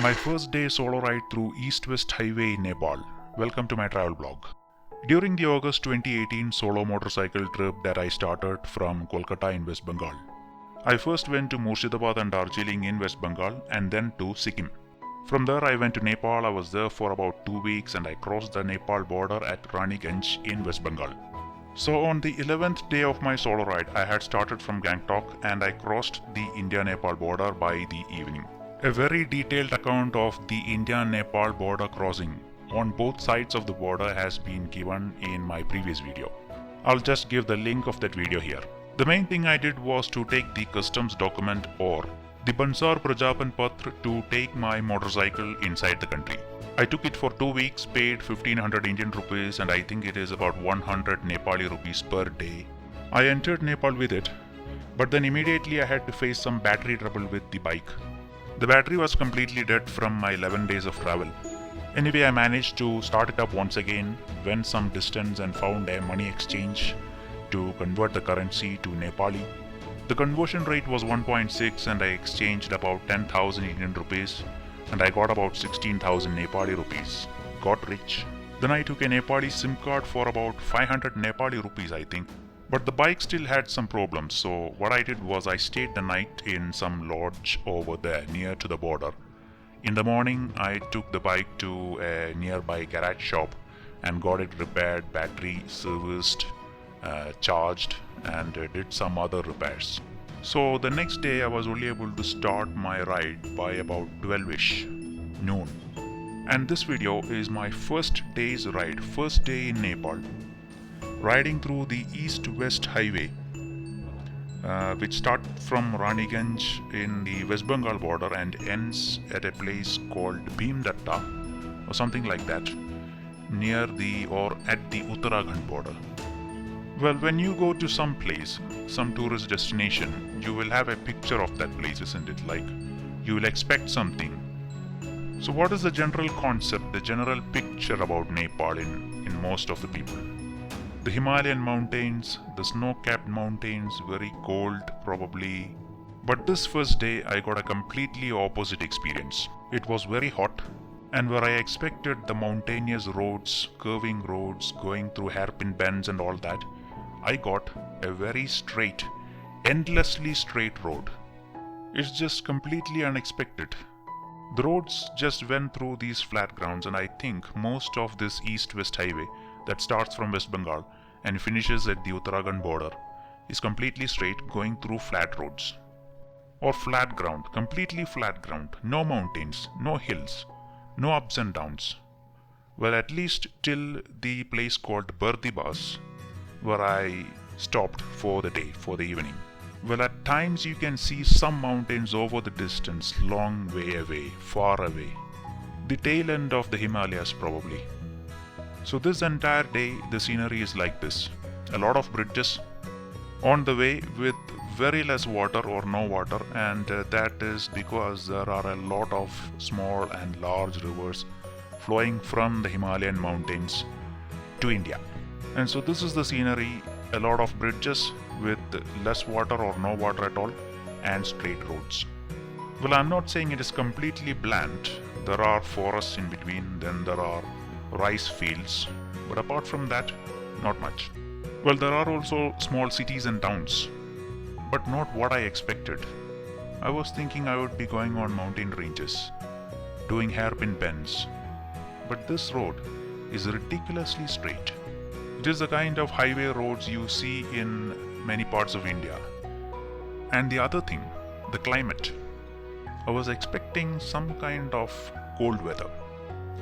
My first day solo ride through East-West Highway in Nepal. Welcome to my travel blog. During the August 2018 solo motorcycle trip that I started from Kolkata in West Bengal, I first went to Murshidabad and Darjeeling in West Bengal and then to Sikkim. From there I went to Nepal. I was there for about 2 weeks and I crossed the Nepal border at Raniganj in West Bengal. So on the 11th day of my solo ride, I had started from Gangtok and I crossed the India-Nepal border by the evening. A very detailed account of the India-Nepal border crossing on both sides of the border has been given in my previous video. I'll just give the link of that video here. The main thing I did was to take the customs document or the Bansar Prajapan Patra to take my motorcycle inside the country. I took it for 2 weeks, paid 1500 Indian rupees and I think it is about 100 Nepali rupees per day. I entered Nepal with it, but then immediately I had to face some battery trouble with the bike. The battery was completely dead from my 11 days of travel. Anyway, I managed to start it up once again, went some distance and found a money exchange to convert the currency to Nepali. The conversion rate was 1.6 and I exchanged about 10,000 Indian rupees and I got about 16,000 Nepali rupees. Got rich. Then I took a Nepali SIM card for about 500 Nepali rupees I think. But the bike still had some problems, so what I did was I stayed the night in some lodge over there near to the border. In the morning I took the bike to a nearby garage shop and got it repaired, battery serviced, charged and did some other repairs. So the next day I was only able to start my ride by about 12ish noon. And this video is my first day's ride, first day in Nepal, riding through the East-West Highway, which starts from Raniganj in the West Bengal border and ends at a place called Bhimdatta or something like that, near the or at the Uttarakhand border. Well, when you go to some place, some tourist destination, you will have a picture of that place, isn't it? Like, you will expect something. So what is the general concept, the general picture about Nepal in most of the people? The Himalayan mountains, the snow-capped mountains, very cold probably. But this first day I got a completely opposite experience. It was very hot, and where I expected the mountainous roads, curving roads, going through hairpin bends and all that, I got a very straight, endlessly straight road. It's just completely unexpected. The roads just went through these flat grounds, and I think most of this East-West Highway that starts from West Bengal and finishes at the Uttarakhand border is completely straight, going through flat roads. Or flat ground, completely flat ground, no mountains, no hills, no ups and downs. Well, at least till the place called Bardibas, where I stopped for the day, for the evening. Well, at times you can see some mountains over the distance, long way away, far away. The tail end of the Himalayas probably. So this entire day the scenery is like this. A lot of bridges on the way with very less water or no water, and that is because there are a lot of small and large rivers flowing from the Himalayan mountains to India. And so this is the scenery, a lot of bridges with less water or no water at all and straight roads. Well, I'm not saying it is completely bland. There are forests in between, then there are rice fields, but apart from that, not much. Well, there are also small cities and towns, but not what I expected. I was thinking I would be going on mountain ranges, doing hairpin bends, but this road is ridiculously straight. It is the kind of highway roads you see in many parts of India. And the other thing, the climate. I was expecting some kind of cold weather.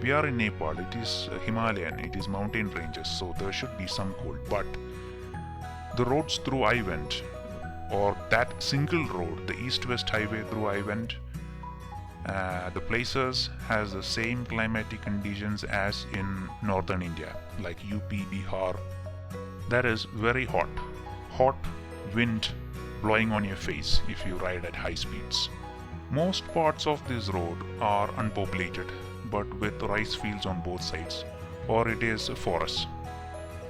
We are in Nepal, it is Himalayan, it is mountain ranges, so there should be some cold. But the roads through I went, or that single road, the East-West Highway through I went, the places has the same climatic conditions as in northern India, like UP, Bihar. That is very hot. Hot wind blowing on your face if you ride at high speeds. Most parts of this road are unpopulated, but with rice fields on both sides, or it is a forest.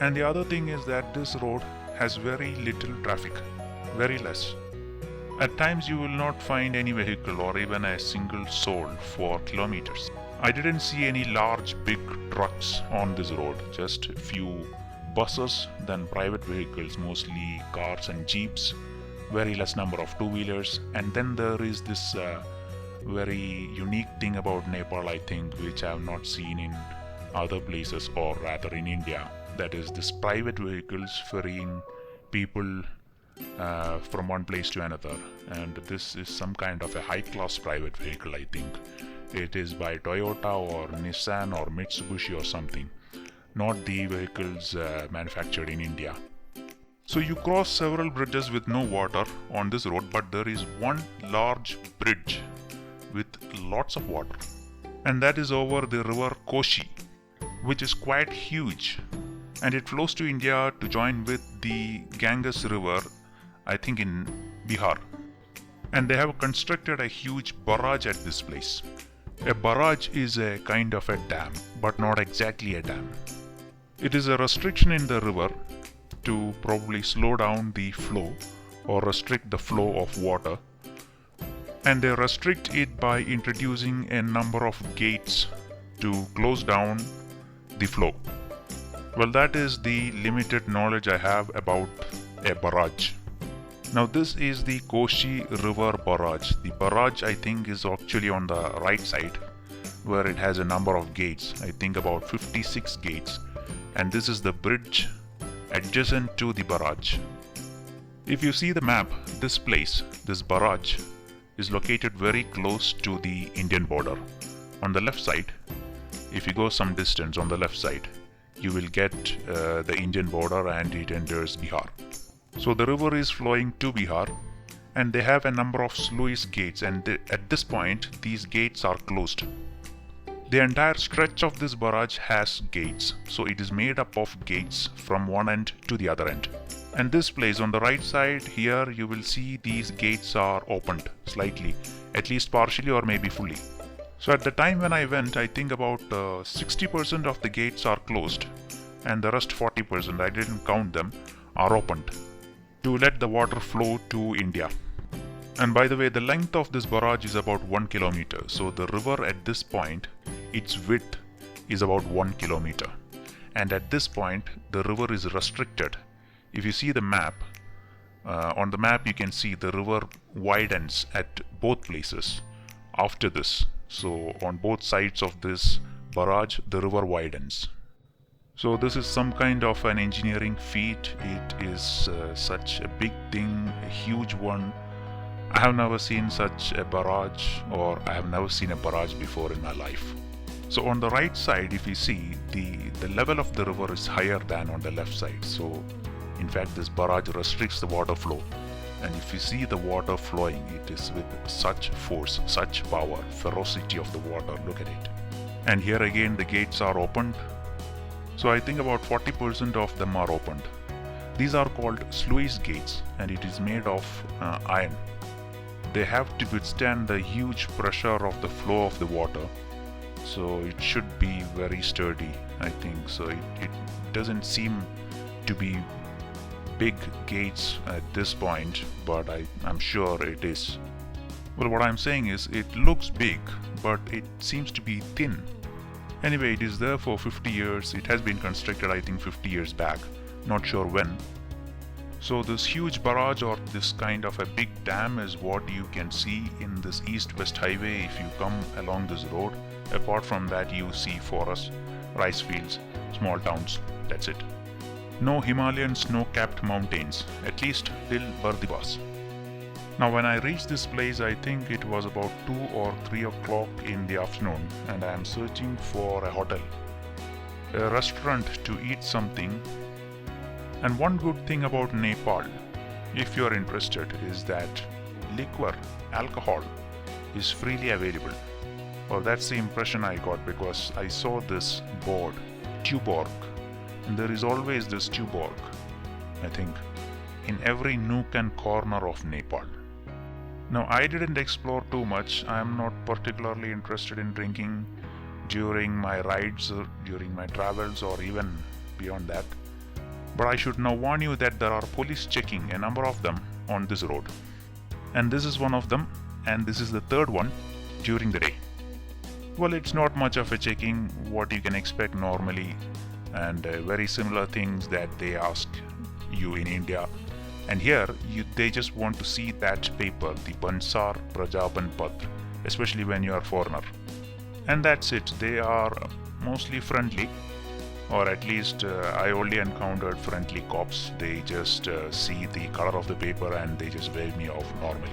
And the other thing is that this road has very little traffic, very less. At times you will not find any vehicle or even a single soul for kilometers. I didn't see any large big trucks on this road, just a few buses, then private vehicles, mostly cars and jeeps, very less number of two-wheelers. And then there is this very unique thing about Nepal, I think, which I have not seen in other places, or rather in India. That is this private vehicles ferrying people from one place to another. And this is some kind of a high-class private vehicle, I think. It is by Toyota or Nissan or Mitsubishi or something, not the vehicles manufactured in India. So you cross several bridges with no water on this road, but there is one large bridge with lots of water, and that is over the river Koshi, which is quite huge, and it flows to India to join with the Ganges river, I think in Bihar. And they have constructed a huge barrage at this place. A barrage is a kind of a dam, but not exactly a dam. It is a restriction in the river to probably slow down the flow or restrict the flow of water. And they restrict it by introducing a number of gates to close down the flow. Well, that is the limited knowledge I have about a barrage. Now this is the Koshi River Barrage. The barrage, I think, is actually on the right side, where it has a number of gates, I think about 56 gates, and this is the bridge adjacent to the barrage. If you see the map, this place, this barrage, is located very close to the Indian border. On the left side, if you go some distance on the left side, you will get the Indian border and it enters Bihar. So the river is flowing to Bihar, and they have a number of sluice gates, and at this point these gates are closed. The entire stretch of this barrage has gates, so it is made up of gates from one end to the other end. And this place on the right side here, you will see these gates are opened slightly, at least partially or maybe fully. So at the time when I went, I think about 60% of the gates are closed, and the rest 40%, I didn't count them, are opened to let the water flow to India. And by the way, the length of this barrage is about 1 kilometer. So the river at this point, its width is about 1 kilometer. And at this point, the river is restricted. If you see the map, on the map you can see the river widens at both places after this. So on both sides of this barrage, the river widens. So this is some kind of an engineering feat. It is such a big thing, a huge one. I have never seen such a barrage, or I have never seen a barrage before in my life. So on the right side, if you see, the level of the river is higher than on the left side. So in fact, this barrage restricts the water flow. And if you see the water flowing, it is with such force, such power, ferocity of the water. Look at it. And here again, the gates are opened. So I think about 40% of them are opened. These are called sluice gates, and it is made of iron. They have to withstand the huge pressure of the flow of the water. So it should be very sturdy, I think. So it doesn't seem to be big gates at this point, but I'm sure it is. Well, what I'm saying is it looks big, but it seems to be thin. Anyway, it is there for 50 years. It has been constructed, I think, 50 years back. Not sure when. So this huge barrage, or this kind of a big dam, is what you can see in this East-West Highway if you come along this road. Apart from that, you see forests, rice fields, small towns. That's it. No Himalayan snow-capped mountains, at least till Bardibas. Now when I reached this place, I think it was about 2 or 3 o'clock in the afternoon, and I am searching for a hotel, a restaurant to eat something. And one good thing about Nepal, if you are interested, is that liquor, alcohol, is freely available. Well, that's the impression I got, because I saw this board, Tuborg, and there is always this Tuborg, I think, in every nook and corner of Nepal. Now, I didn't explore too much. I am not particularly interested in drinking during my rides, or during my travels, or even beyond that. But I should now warn you that there are police checking, a number of them, on this road. and this is one of them, and this is the third one during the day. Well, it's not much of a checking, what you can expect normally, and very similar things that they ask you in India. And here they just want to see that paper, the Bansar Prajaban Patra, especially when you are foreigner. And that's it. They are mostly friendly, or at least I only encountered friendly cops. They just see the color of the paper and they just wave me off normally.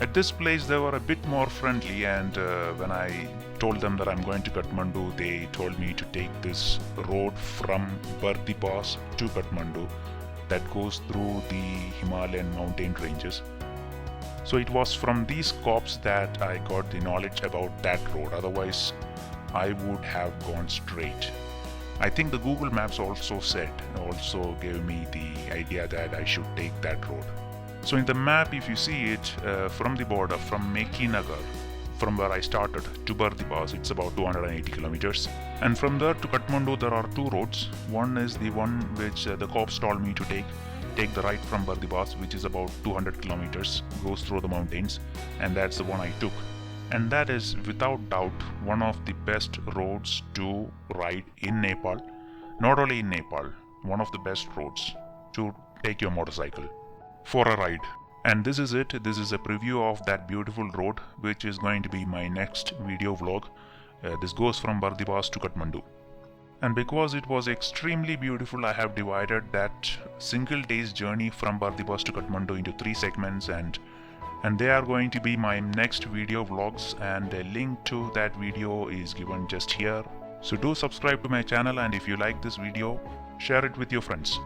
At this place they were a bit more friendly, and when I told them that I'm going to Kathmandu, they told me to take this road from Bardibas to Kathmandu that goes through the Himalayan mountain ranges. So it was from these cops that I got the knowledge about that road, otherwise I would have gone straight. I think the Google Maps also gave me the idea that I should take that road. So in the map, if you see it, from the border, from Mekinagar, from where I started to Bardibas, it's about 280 kilometers. And from there to Kathmandu, there are two roads. One is the one which the cops told me to take the right from Bardibas, which is about 200 kilometers, goes through the mountains, and that's the one I took. And that is without doubt one of the best roads to ride in Nepal. Not only in Nepal, one of the best roads to take your motorcycle for a ride. And this is it. This is a preview of that beautiful road, which is going to be my next video vlog. This goes from Bardibas to Kathmandu. And because it was extremely beautiful, I have divided that single day's journey from Bardibas to Kathmandu into 3 segments, and they are going to be my next video vlogs, and a link to that video is given just here. So do subscribe to my channel, and if you like this video, share it with your friends.